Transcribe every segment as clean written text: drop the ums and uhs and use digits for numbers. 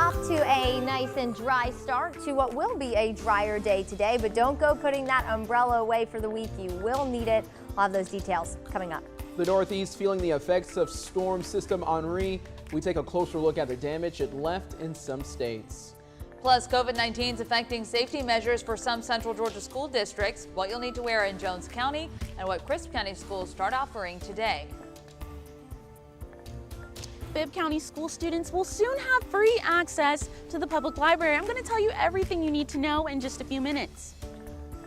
Off to a nice and dry start to what will be a drier day today, but don't go putting that umbrella away for the week. You will need it. We'll have those details coming up. The Northeast feeling the effects of storm system Henri. We take a closer look at the damage it left in some states. Plus, COVID-19 is affecting safety measures for some central Georgia school districts, what you'll need to wear in Jones County, and what Crisp County schools start offering today. Bibb County school students will soon have free access to the public library. I'm going to tell you everything you need to know in just a few minutes.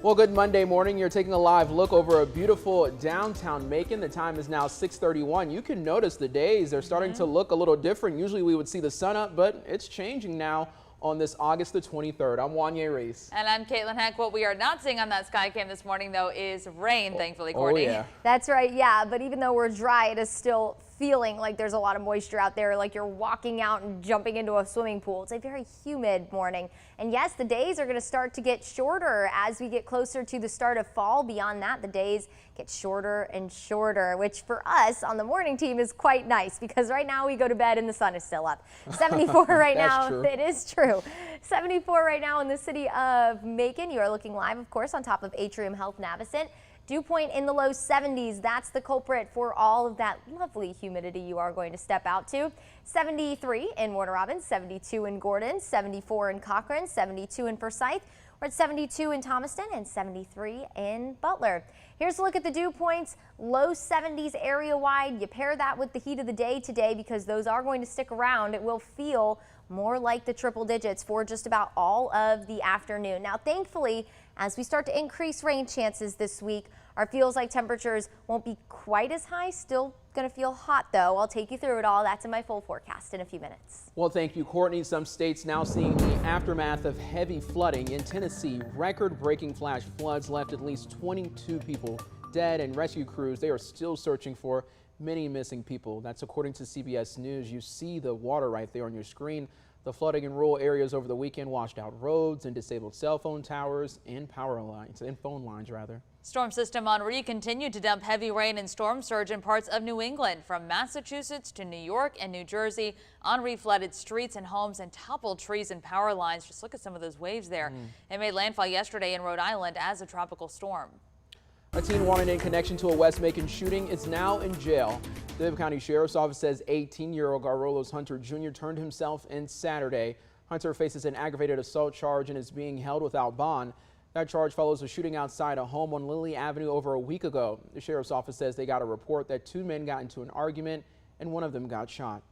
Well, good Monday morning. You're taking a live look over a beautiful downtown Macon. The time is now 6:31. You can notice the days are starting to look a little different. Usually we would see the sun up, but it's changing now on this August the 23rd. I'm Wanye Reese. And I'm Caitlin Heck. What we are not seeing on that sky cam this morning, though, is rain, thankfully, Courtney. Oh, yeah. That's right, yeah. But even though we're dry, it is still feeling like there's a lot of moisture out there, like you're walking out and jumping into a swimming pool. It's a very humid morning. And yes, the days are going to start to get shorter as we get closer to the start of fall. Beyond that, the days get shorter and shorter, which for us on the morning team is quite nice because right now we go to bed and the sun is still up. 74 right now. True. It is true. 74 right now in the city of Macon. You are looking live, of course, on top of Atrium Health Navicent. Dew point in the low 70s. That's the culprit for all of that lovely humidity you are going to step out to. 73 in Warner Robins, 72 in Gordon, 74 in Cochran, 72 in Forsyth. We're at 72 in Thomaston and 73 in Butler. Here's a look at the dew points. Low 70s area wide. You pair that with the heat of the day today because those are going to stick around. It will feel more like the triple digits for just about all of the afternoon. Now, thankfully, as we start to increase rain chances this week, our feels like temperatures won't be quite as high. Still going to feel hot, though. I'll take you through it all. That's in my full forecast in a few minutes. Well, thank you, Courtney. Some states now seeing the aftermath of heavy flooding. In Tennessee, record-breaking flash floods left at least 22 people dead, and rescue crews, they are still searching for many missing people. That's according to CBS News. You see the water right there on your screen. The flooding in rural areas over the weekend washed out roads and disabled cell phone towers and power lines, and phone lines rather. Storm system Henri continued to dump heavy rain and storm surge in parts of New England. From Massachusetts to New York and New Jersey, Henri flooded streets and homes and toppled trees and power lines. Just look at some of those waves there. It made landfall yesterday in Rhode Island as a tropical storm. A teen wanted in connection to a West Macon shooting is now in jail. The Bibb County Sheriff's Office says 18-year-old Garrolos Hunter Jr. turned himself in Saturday. Hunter faces an aggravated assault charge and is being held without bond. That charge follows a shooting outside a home on Lilly Avenue over a week ago. The Sheriff's Office says they got a report that two men got into an argument and one of them got shot.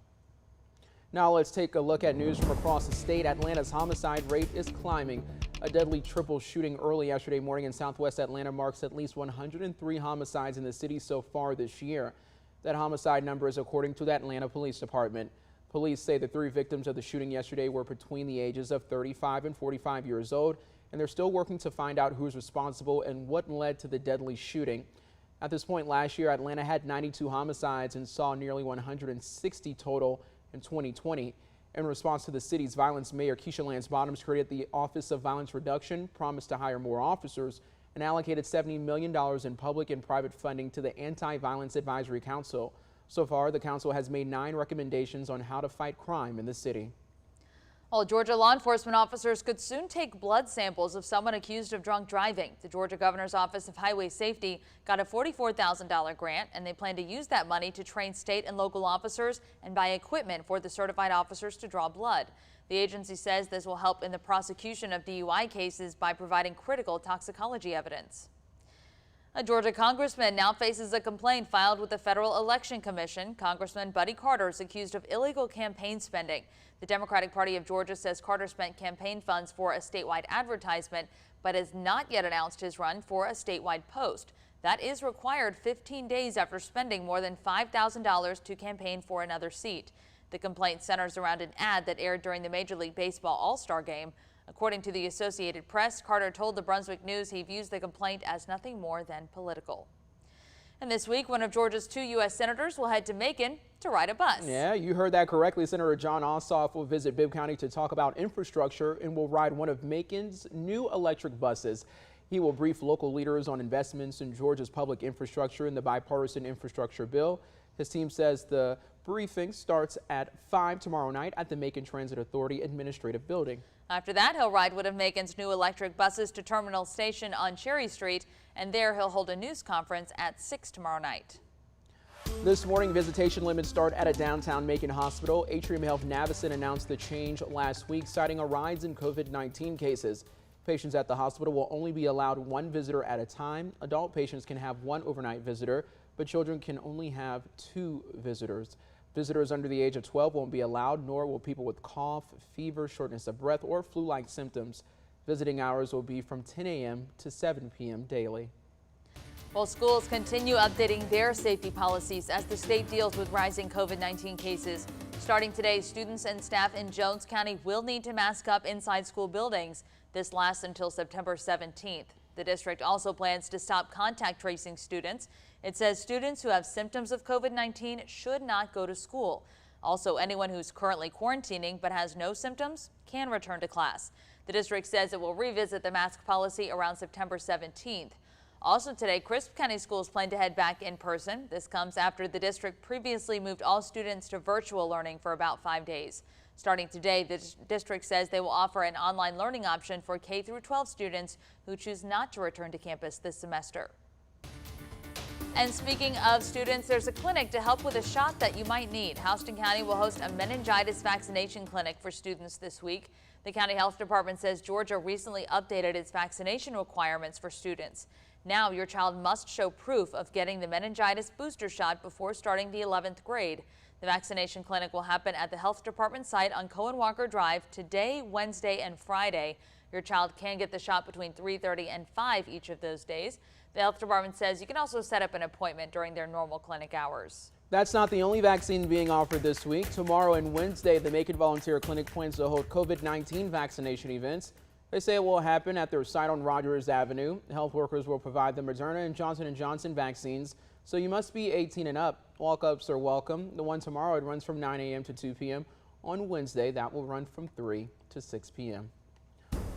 Now let's take a look at news from across the state. Atlanta's homicide rate is climbing. A deadly triple shooting early yesterday morning in southwest Atlanta marks at least 103 homicides in the city so far this year. That homicide number is according to the Atlanta Police Department. Police say the three victims of the shooting yesterday were between the ages of 35 and 45 years old, and they're still working to find out who's responsible and what led to the deadly shooting. At this point last year, Atlanta had 92 homicides and saw nearly 160 total in 2020. In response to the city's violence, Mayor Keisha Lance Bottoms created the Office of Violence Reduction, promised to hire more officers, and allocated $70 million in public and private funding to the Anti-Violence Advisory Council. So far, the council has made 9 recommendations on how to fight crime in the city. Well, Georgia law enforcement officers could soon take blood samples of someone accused of drunk driving. The Georgia Governor's Office of Highway Safety got a $44,000 grant, and they plan to use that money to train state and local officers and buy equipment for the certified officers to draw blood. The agency says this will help in the prosecution of DUI cases by providing critical toxicology evidence. A Georgia congressman now faces a complaint filed with the Federal Election Commission. Congressman Buddy Carter is accused of illegal campaign spending. The Democratic Party of Georgia says Carter spent campaign funds for a statewide advertisement, but has not yet announced his run for a statewide post. That is required 15 days after spending more than $5,000 to campaign for another seat. The complaint centers around an ad that aired during the Major League Baseball All-Star Game. According to the Associated Press, Carter told the Brunswick News he views the complaint as nothing more than political. And this week, one of Georgia's 2 U.S. senators will head to Macon to ride a bus. Yeah, you heard that correctly. Senator John Ossoff will visit Bibb County to talk about infrastructure and will ride one of Macon's new electric buses. He will brief local leaders on investments in Georgia's public infrastructure and the bipartisan infrastructure bill. His team says the briefing starts at 5 tomorrow night at the Macon Transit Authority Administrative Building. After that, he'll ride one of Macon's new electric buses to Terminal Station on Cherry Street, and there he'll hold a news conference at 6 tomorrow night. This morning, visitation limits start at a downtown Macon Hospital. Atrium Health Navicin announced the change last week, citing a rise in COVID-19 cases. Patients at the hospital will only be allowed one visitor at a time. Adult patients can have one overnight visitor, but children can only have 2 visitors. Visitors under the age of 12 won't be allowed, nor will people with cough, fever, shortness of breath, or flu-like symptoms. Visiting hours will be from 10 a.m. to 7 p.m. daily. Well, schools continue updating their safety policies as the state deals with rising COVID-19 cases. Starting today, students and staff in Jones County will need to mask up inside school buildings. This lasts until September 17th. The district also plans to stop contact tracing students. It says students who have symptoms of COVID-19 should not go to school. Also, anyone who's currently quarantining but has no symptoms can return to class. The district says it will revisit the mask policy around September 17th. Also today, Crisp County schools plan to head back in person. This comes after the district previously moved all students to virtual learning for about 5 days. Starting today, the district says they will offer an online learning option for K through 12 students who choose not to return to campus this semester. And speaking of students, there's a clinic to help with a shot that you might need. Houston County will host a meningitis vaccination clinic for students this week. The county health department says Georgia recently updated its vaccination requirements for students. Now your child must show proof of getting the meningitis booster shot before starting the 11th grade. The vaccination clinic will happen at the health department site on Cohen Walker Drive today, Wednesday, and Friday. Your child can get the shot between 3:30 and 5 each of those days. The health department says you can also set up an appointment during their normal clinic hours. That's not the only vaccine being offered this week. Tomorrow and Wednesday, the Macon Volunteer Clinic plans to hold COVID-19 vaccination events. They say it will happen at their site on Rogers Avenue. Health workers will provide the Moderna and Johnson & Johnson vaccines, so you must be 18 and up. Walk-ups are welcome. The one tomorrow, it runs from 9 a.m. to 2 p.m. On Wednesday, that will run from 3 to 6 p.m.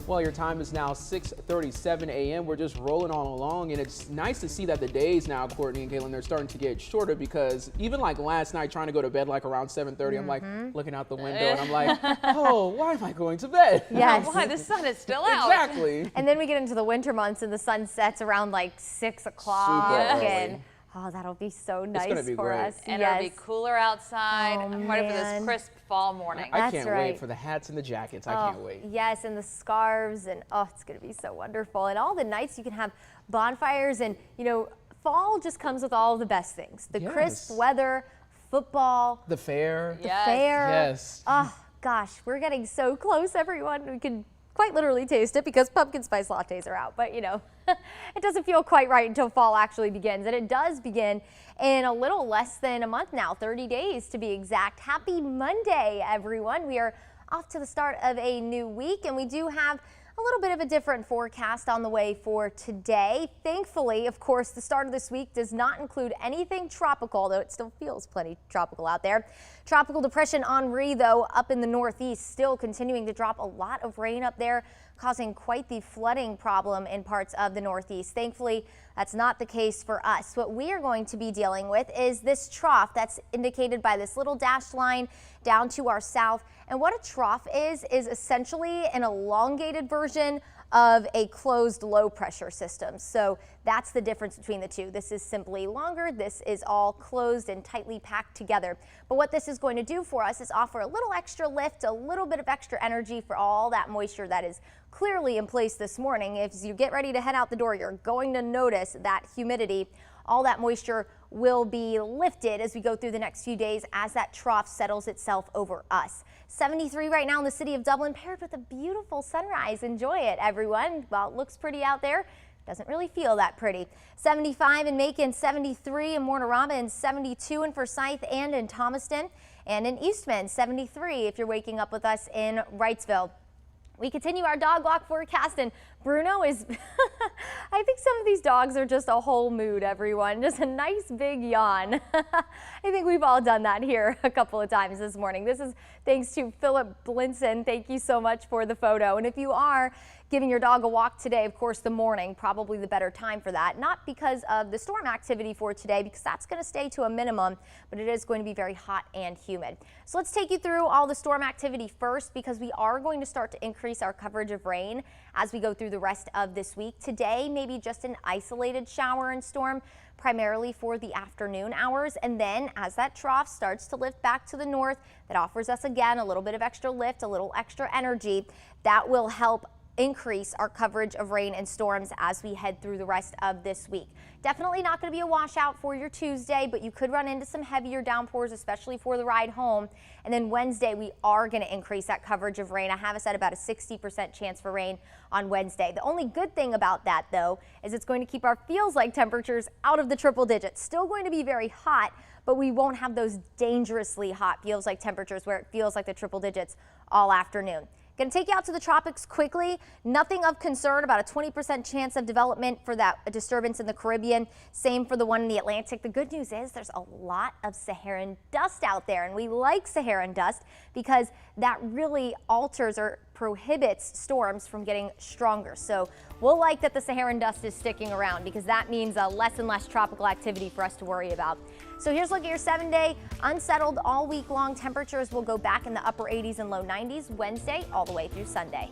Well, your time is now 6:37 a.m. We're just rolling on along, and it's nice to see that the days now, Courtney and Caitlin, they're starting to get shorter, because even like last night, trying to go to bed like around 7:30, I'm like looking out the window and I'm like, oh, why am I going to bed? Yes. Why? The sun is still out. Exactly. And then we get into the winter months and the sun sets around like 6 o'clock. Super And early. oh, that'll be so nice gonna be for great. us. And Yes. it'll be cooler outside. Oh, I'm ready for this man. crisp fall morning. I That's can't right. wait for the hats and the jackets. I Oh, can't wait. yes, and the scarves, and oh, it's going to be so wonderful. And all the nights you can have bonfires, and you know, fall just comes with all of the best things. The crisp Yes. weather, football, The fair. the Yes. fair. Yes. Oh gosh, we're getting so close, everyone. We can quite literally taste it because pumpkin spice lattes are out, but you know, it doesn't feel quite right until fall actually begins, and it does begin in a little less than a month now, 30 days to be exact. Happy Monday, everyone. We are off to the start of a new week, and we do have a little bit of a different forecast on the way for today. Thankfully, of course, the start of this week does not include anything tropical, though it still feels plenty tropical out there. Tropical depression Henri, though, up in the northeast, still continuing to drop a lot of rain up there, causing quite the flooding problem in parts of the northeast. Thankfully, that's not the case for us. What we are going to be dealing with is this trough that's indicated by this little dashed line down to our south. And what a trough is essentially an elongated version of a closed low pressure system. So that's the difference between the two. This is simply longer. This is all closed and tightly packed together. But what this is going to do for us is offer a little extra lift, a little bit of extra energy for all that moisture that is clearly in place this morning. If you get ready to head out the door, you're going to notice that humidity. All that moisture will be lifted as we go through the next few days as that trough settles itself over us. 73 right now in the city of Dublin, paired with a beautiful sunrise. Enjoy it, everyone. Well, it looks pretty out there. Doesn't really feel that pretty. 75 in Macon, 73 in Warner Robins, 72 in Forsyth and in Thomaston, and in Eastman, 73 if you're waking up with us in Wrightsville. We continue our dog walk forecast, and Bruno is, I think some of these dogs are just a whole mood, everyone. Just a nice big yawn. I think we've all done that here a couple of times this morning. This is Thanks to Philip Blinson. Thank you so much for the photo. And if you are giving your dog a walk today, of course, the morning, probably the better time for that. Not because of the storm activity for today, because that's going to stay to a minimum, but it is going to be very hot and humid. So let's take you through all the storm activity first, because we are going to start to increase our coverage of rain as we go through the rest of this week. Today, maybe just an isolated shower and storm, primarily for the afternoon hours. And then as that trough starts to lift back to the north, that offers us again a little bit of extra lift, a little extra energy that will help increase our coverage of rain and storms as we head through the rest of this week. Definitely not going to be a washout for your Tuesday, but you could run into some heavier downpours, especially for the ride home. And then Wednesday, we are going to increase that coverage of rain. I have us at about a 60% chance for rain on Wednesday. The only good thing about that, though, is it's going to keep our feels like temperatures out of the triple digits. Still going to be very hot, but we won't have those dangerously hot feels like temperatures where it feels like the triple digits all afternoon. Going to take you out to the tropics quickly. Nothing of concern, about a 20% chance of development for that disturbance in the Caribbean. Same for the one in the Atlantic. The good news is there's a lot of Saharan dust out there, and we like Saharan dust because that really alters or prohibits storms from getting stronger. So we'll like that the Saharan dust is sticking around, because that means less and less tropical activity for us to worry about. So here's a look at your 7-day. Unsettled all week long. Temperatures will go back in the upper 80s and low 90s Wednesday all the way through Sunday.